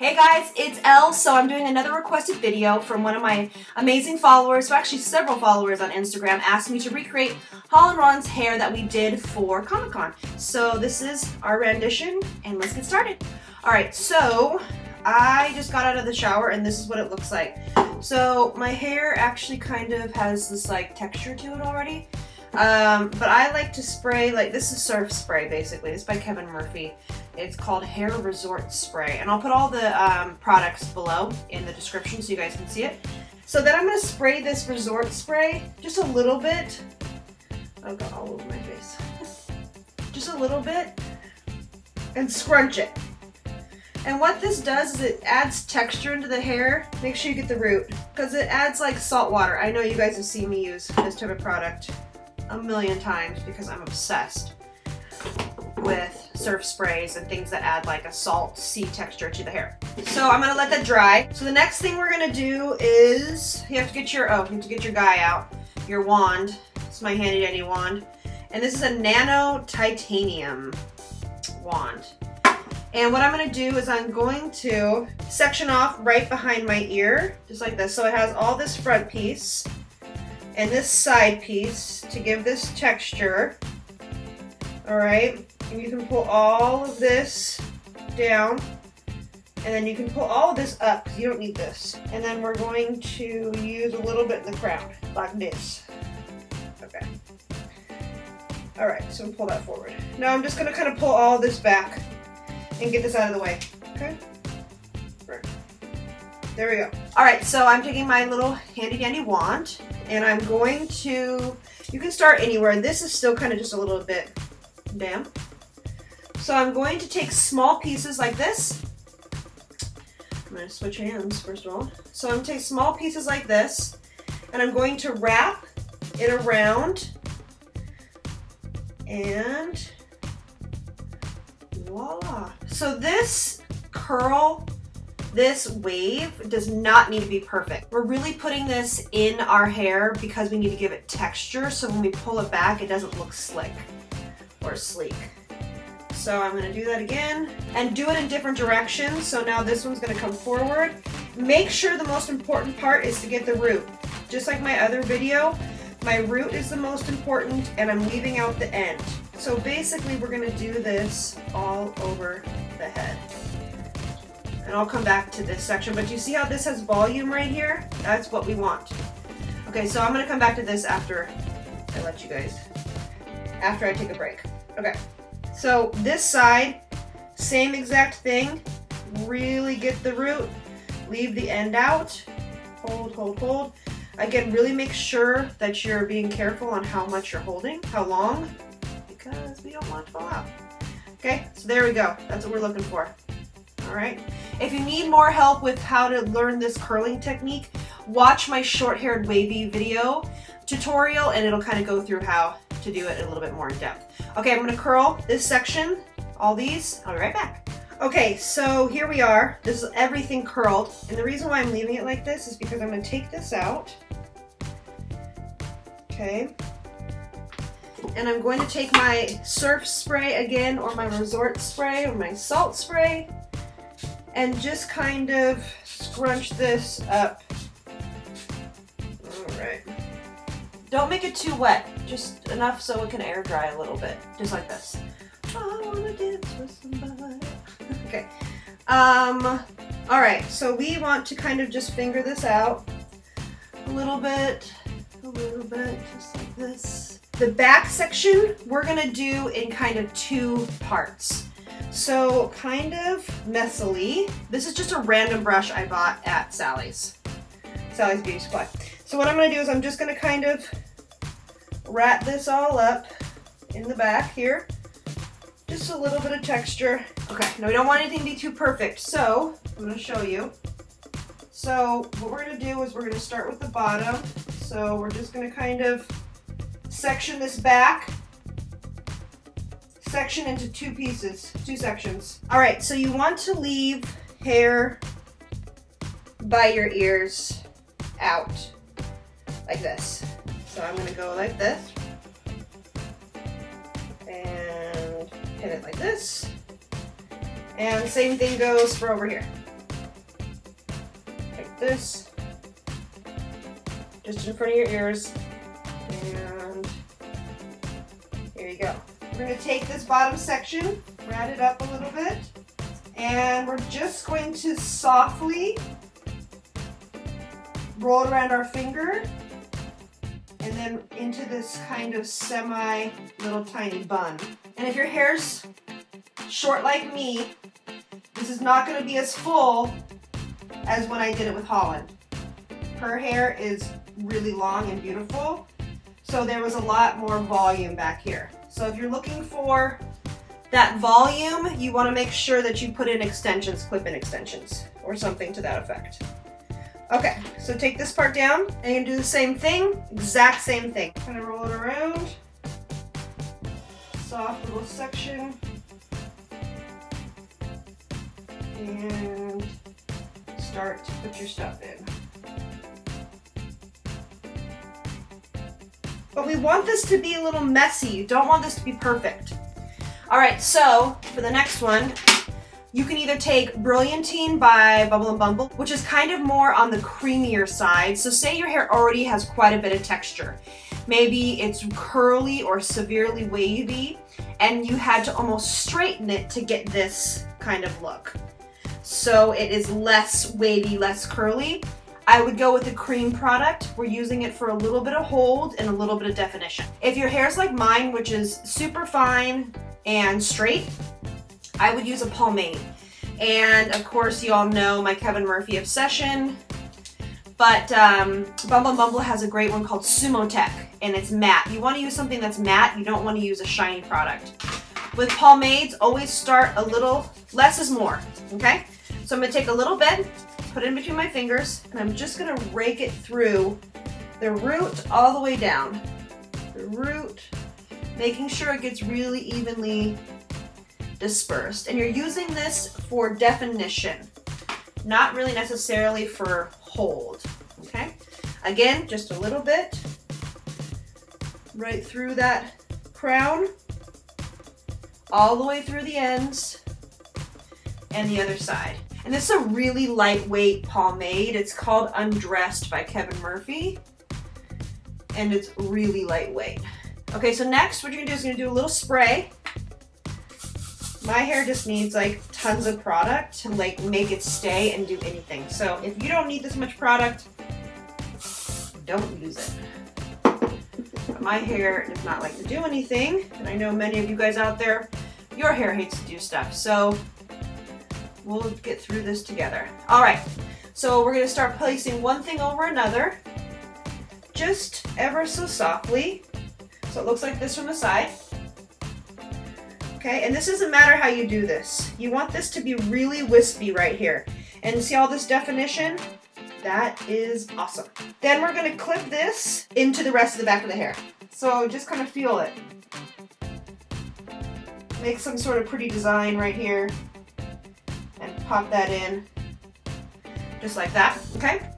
Hey guys, it's Elle. So I'm doing another requested video from one of my amazing followers, so actually several followers on Instagram, asked me to recreate Holland Roden's hair that we did for Comic-Con. So this is our rendition, and let's get started. Alright, so I just got out of the shower and this is what it looks like. So my hair actually kind of has this like texture to it already. But I like to spray, like this is surf spray basically. It's by Kevin Murphy. It's called Hair Resort Spray. And I'll put all the products below in the description so you guys can see it. So then I'm going to spray this resort spray just a little bit. I've got all over my face. Just a little bit. And scrunch it. And what this does is it adds texture into the hair. Make sure you get the root. Because it adds like salt water. I know you guys have seen me use this type of product a million times because I'm obsessed with surf sprays and things that add like a salt sea texture to the hair. So I'm gonna let that dry. So the next thing we're gonna do is you have to get your guy out, your wand. It's my handy dandy wand, and this is a nano titanium wand. And what I'm gonna do is I'm going to section off right behind my ear, just like this. So it has all this front piece and this side piece to give this texture. All right, and you can pull all of this down, and then you can pull all of this up because you don't need this. And then we're going to use a little bit in the crown, like this. Okay. All right, so pull that forward. Now I'm just gonna kind of pull all of this back and get this out of the way. Okay. Right. There we go. All right, so I'm taking my little handy dandy wand, and I'm going to, you can start anywhere. This is still kind of just a little bit damp. So I'm going to take small pieces like this. I'm going to switch hands first of all. So I'm going to take small pieces like this, and I'm going to wrap it around, and voila. So this curl, this wave does not need to be perfect. We're really putting this in our hair because we need to give it texture, so when we pull it back, it doesn't look slick or sleek. So I'm going to do that again and do it in different directions. So now this one's going to come forward. Make sure the most important part is to get the root. Just like my other video, my root is the most important, and I'm leaving out the end. So basically we're going to do this all over the head. And I'll come back to this section, but you see how this has volume right here? That's what we want. Okay, so I'm going to come back to this after I let you guys, after I take a break. Okay, so this side, same exact thing. Really get the root, leave the end out, hold, hold, hold. Again, really make sure that you're being careful on how much you're holding, how long, because we don't want it to fall out. Okay, so there we go. That's what we're looking for. All right. If you need more help with how to learn this curling technique, watch my short-haired wavy video tutorial, and it'll kind of go through how to do it a little bit more in depth. Okay, I'm going to curl this section, all these. I'll be right back. Okay, so here we are. This is everything curled, and the reason why I'm leaving it like this is because I'm going to take this out. Okay. And I'm going to take my surf spray again, or my resort spray, or my salt spray, and just kind of scrunch this up. All right. Don't make it too wet, just enough so it can air dry a little bit, just like this. I wanna dance with somebody. Okay. All right, so we want to kind of just finger this out a little bit, just like this. The back section, we're gonna do in kind of two parts. So kind of messily. This is just a random brush I bought at Sally's Beauty Supply. So what I'm going to do is I'm just going to kind of wrap this all up in the back here. Just a little bit of texture. Okay, now we don't want anything to be too perfect, so I'm going to show you. So what we're going to do is we're going to start with the bottom. So we're just going to kind of section this back. Section into two pieces, two sections. All right, so you want to leave hair by your ears out like this. So I'm gonna go like this and hit it like this. And same thing goes for over here. this just in front of your ears, and here you go. We're going to take this bottom section, rat it up a little bit, and we're just going to softly roll it around our finger and then into this kind of semi little tiny bun. And if your hair's short like me, this is not going to be as full as when I did it with Holland. Her hair is really long and beautiful, so there was a lot more volume back here. So if you're looking for that volume, you want to make sure that you put in extensions, clip-in extensions, or something to that effect. Okay, so take this part down, and you do the same thing, exact same thing. Kind of roll it around, soft little section, and start to put your stuff in. But we want this to be a little messy. You don't want this to be perfect. All right, so for the next one, you can either take Brilliantine by Bubble & Bumble, which is kind of more on the creamier side. So say your hair already has quite a bit of texture. Maybe it's curly or severely wavy, and you had to almost straighten it to get this kind of look. So it is less wavy, less curly. I would go with the cream product. We're using it for a little bit of hold and a little bit of definition. If your hair's like mine, which is super fine and straight, I would use a pomade. And of course, you all know my Kevin Murphy obsession. But Bumble & Bumble has a great one called Sumo Tech, and it's matte. You want to use something that's matte. You don't want to use a shiny product. With pomades, always start a little, less is more, okay? So I'm going to take a little bit, put it in between my fingers, and I'm just going to rake it through the root all the way down. The root, making sure it gets really evenly dispersed. And you're using this for definition, not really necessarily for hold, okay? Again, just a little bit right through that crown, all the way through the ends and the other side. And this is a really lightweight pomade. It's called Undressed by Kevin Murphy, and it's really lightweight. Okay, so next what you're gonna do is you're gonna do a little spray. My hair just needs like tons of product to like make it stay and do anything. So if you don't need this much product, don't use it. But my hair does not like to do anything, and I know many of you guys out there, your hair hates to do stuff. So we'll get through this together. All right, so we're gonna start placing one thing over another, just ever so softly. So it looks like this from the side. Okay, and this doesn't matter how you do this. You want this to be really wispy right here. And see all this definition? That is awesome. Then we're gonna clip this into the rest of the back of the hair. So just kind of feel it. Make some sort of pretty design right here and pop that in just like that, okay?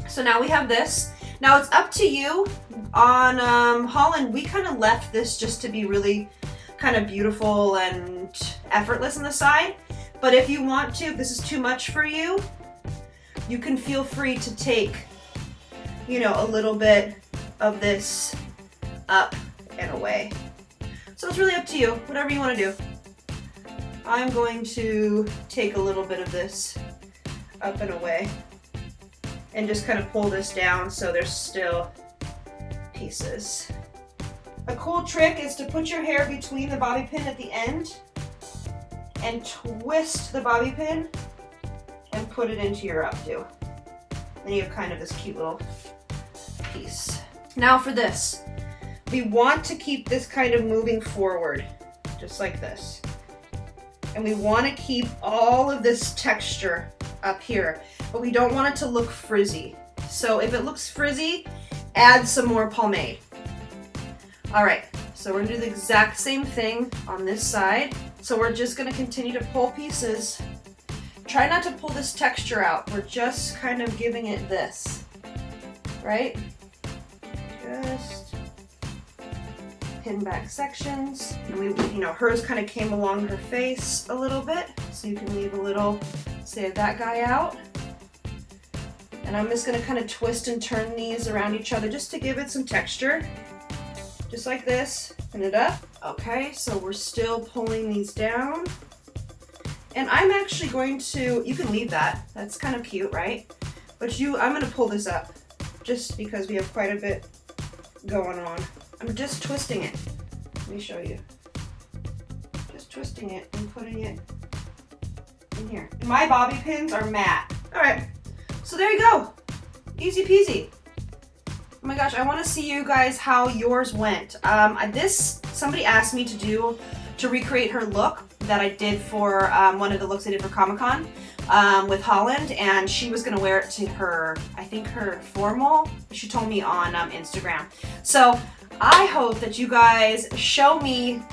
So now we have this. Now it's up to you. On Holland, we kind of left this just to be really kind of beautiful and effortless on the side. But if you want to, if this is too much for you, you can feel free to take, you know, a little bit of this up and away. So it's really up to you, whatever you want to do. I'm going to take a little bit of this up and away and just kind of pull this down so there's still pieces. A cool trick is to put your hair between the bobby pin at the end and twist the bobby pin and put it into your updo. Then you have kind of this cute little piece. Now for this, we want to keep this kind of moving forward, just like this. And we want to keep all of this texture up here, but we don't want it to look frizzy. So if it looks frizzy, add some more pomade. All right, so we're gonna do the exact same thing on this side. So we're just gonna continue to pull pieces. Try not to pull this texture out. We're just kind of giving it this, right? Just pin back sections. And we, you know, hers kind of came along her face a little bit, so you can leave a little, save that guy out. And I'm just gonna kind of twist and turn these around each other just to give it some texture. Just like this, pin it up. Okay, so we're still pulling these down. And I'm actually going to, you can leave that. That's kind of cute, right? But I'm gonna pull this up just because we have quite a bit going on. I'm just twisting it. Let me show you. Just twisting it and putting it in here. My bobby pins are matte. All right, so there you go. Easy peasy. Oh my gosh, I want to see you guys how yours went. Somebody asked me to recreate her look that I did for one of the looks I did for Comic-Con with Holland, and she was gonna wear it to her, I think her formal, she told me on Instagram. So I hope that you guys show me,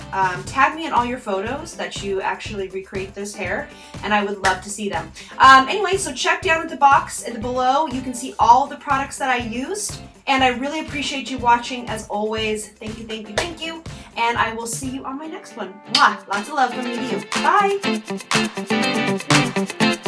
tag me in all your photos that you actually recreate this hair, and I would love to see them. Anyway, so check down at the box below. You can see all the products that I used, and I really appreciate you watching as always. Thank you, thank you, thank you, and I will see you on my next one. Mwah! Lots of love from me to you. Bye!